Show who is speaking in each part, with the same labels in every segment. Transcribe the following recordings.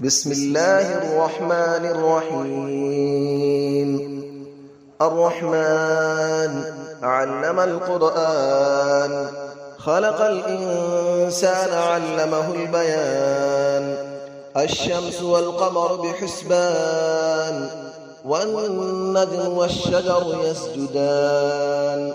Speaker 1: بسم الله الرحمن الرحيم. الرحمن علم القرآن، خلق الإنسان علمه البيان. الشمس والقمر بحسبان، والنجم والشجر يسجدان.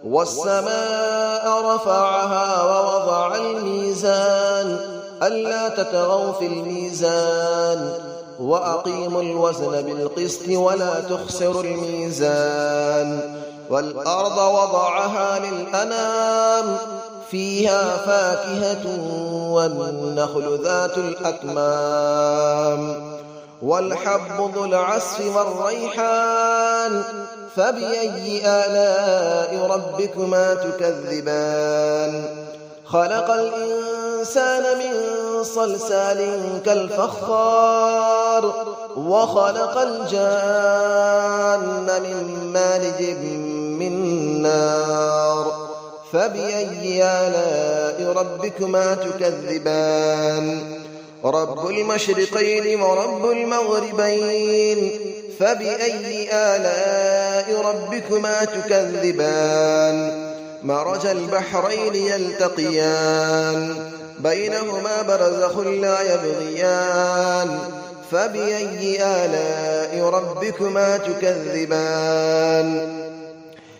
Speaker 1: والسماء رفعها ووضع الميزان، ألا تطغوا في الميزان، وأقيموا الوزن بالقسط ولا تخسروا الميزان. والأرض وضعها للأنام، فيها فاكهة والنخل ذات الأكمام. والحب ذو العصف والريحان، فبأي آلاء ربكما تكذبان. خلق الإنسان من صلصال كالفخار، وخلق الجان من مارج من نار. فبأي آلاء ربكما تكذبان. رب المشرقين ورب المغربين، فبأي آلاء ربكما تكذبان. مرج البحرين يلتقيان، بينهما برزخ لا يبغيان. فبأي آلاء ربكما تكذبان.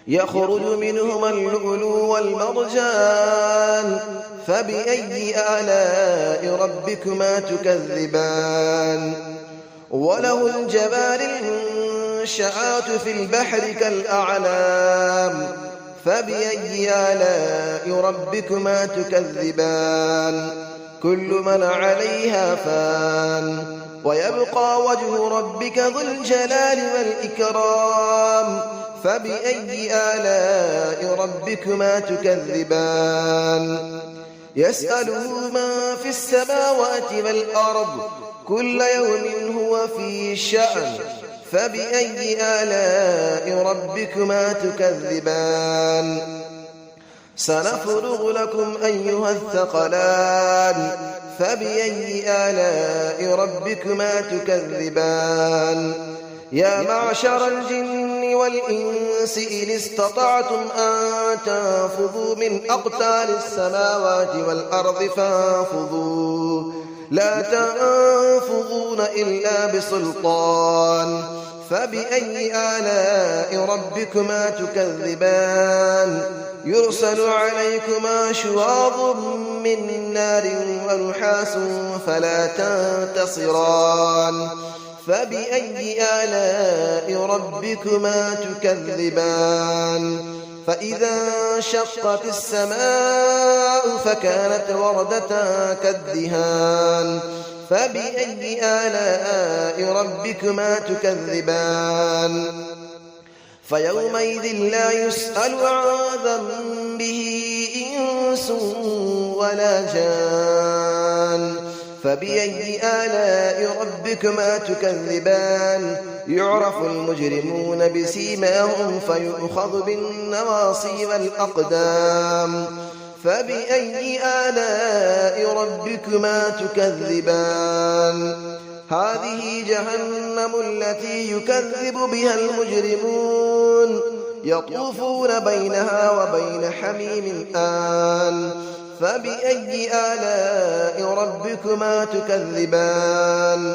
Speaker 1: يخرج منهما اللؤلؤ والمرجان، فبأي آلاء ربكما تكذبان. وله الجوار المنشآت في البحر كالأعلام، فبأي آلاء ربكما تكذبان. كل من عليها فان، ويبقى وجه ربك ذو الجلال والإكرام. فبأي آلاء ربكما تكذبان. يسأله من في السماوات والأرض، كل يوم هو في شأن. فبأي آلاء ربكما تكذبان. سنفرغ لكم أيها الثقلان، فبأي آلاء ربكما تكذبان. يا معشر الجن والإنس إن استطعتم أن تنفذوا من أقطار السماوات والأرض فانفذوا، لا تنفذون إلا بسلطان. فبأي آلاء ربكما تكذبان. يرسل عليكما شواظ من نار ونحاس فلا تنتصران. فبأي آلاء ربكما تكذبان. فإذا انشقت السماء فكانت وردة كالدهان. فبأي آلاء ربكما تكذبان. فيومئذ لا يسأل عن ذنبه إنس ولا جان. فبأي آلاء ربكما تكذبان. يعرف المجرمون بسيماهم فيؤخذ بالنواصي والأقدام. فبأي آلاء ربكما تكذبان. هذه جهنم التي يكذب بها المجرمون، يطوفون بينها وبين حميم آن. فبأي آلاء ربكما تكذبان.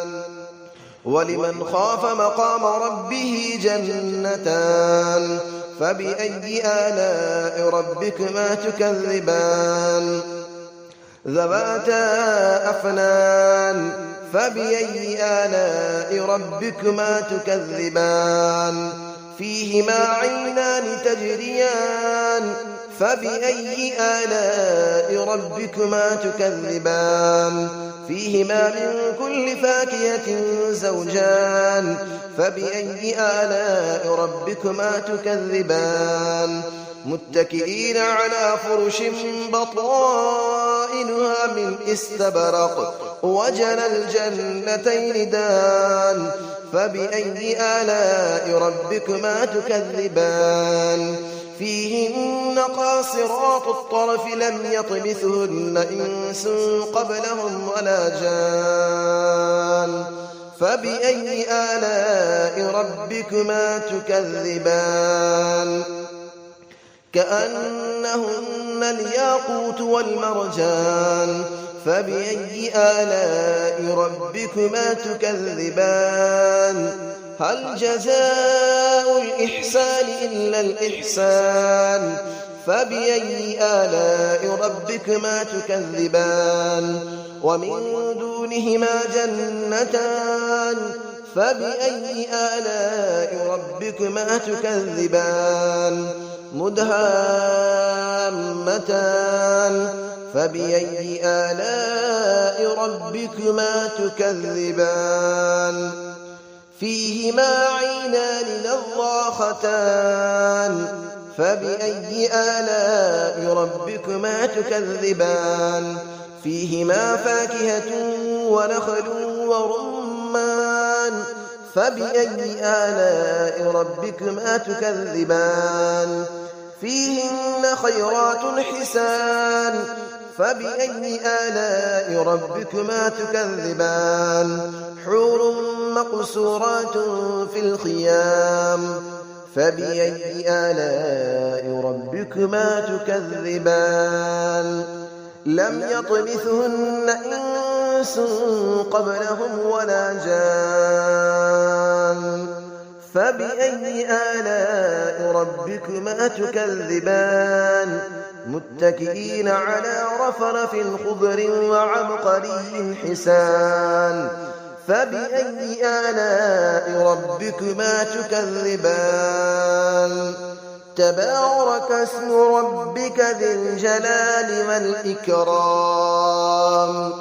Speaker 1: ولمن خاف مقام ربه جنتان. فبأي آلاء ربكما تكذبان. ذواتا أفنان. فبأي آلاء ربكما تكذبان. فيهما عينان تجريان. فبأي آلاء ربكما تكذبان. فيهما من كل فاكهة زوجان. فبأي آلاء ربكما تكذبان. متكئين على فرش بطائنها من استبرق، وجنى الجنتين دان. فبأي آلاء ربكما تكذبان. فيهن قاصرات الطرف لم يطمثهن إنس قبلهم ولا جان. فبأي آلاء ربكما تكذبان كأنهن الياقوت والمرجان فبأي آلاء ربكما تكذبان هل جزاء الإحسان إلا الإحسان فبأي آلاء ربكما تكذبان ومن دونهما جنتان فبأي آلاء ربكما تكذبان مدهامتان فبأي آلاء ربكما تكذبان فيهما عينان نضاختان فبأي آلاء ربكما تكذبان فيهما فاكهة ونخل ورمان فبأي آلاء ربكما تكذبان فيهن خيرات حسان فبأي آلاء ربكما تكذبان حور مقصورات في الخيام فبأي آلاء ربكما تكذبان لم يطمثهن إنس قبلهم ولا جان فبأي آلاء ربكما تكذبان متكئين على رفرف خضر وعبقري حسان فبأي آلاء ربكما تكذبان تبارك اسم ربك ذي الجلال والإكرام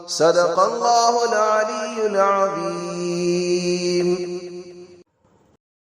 Speaker 1: صدق الله العلي العظيم.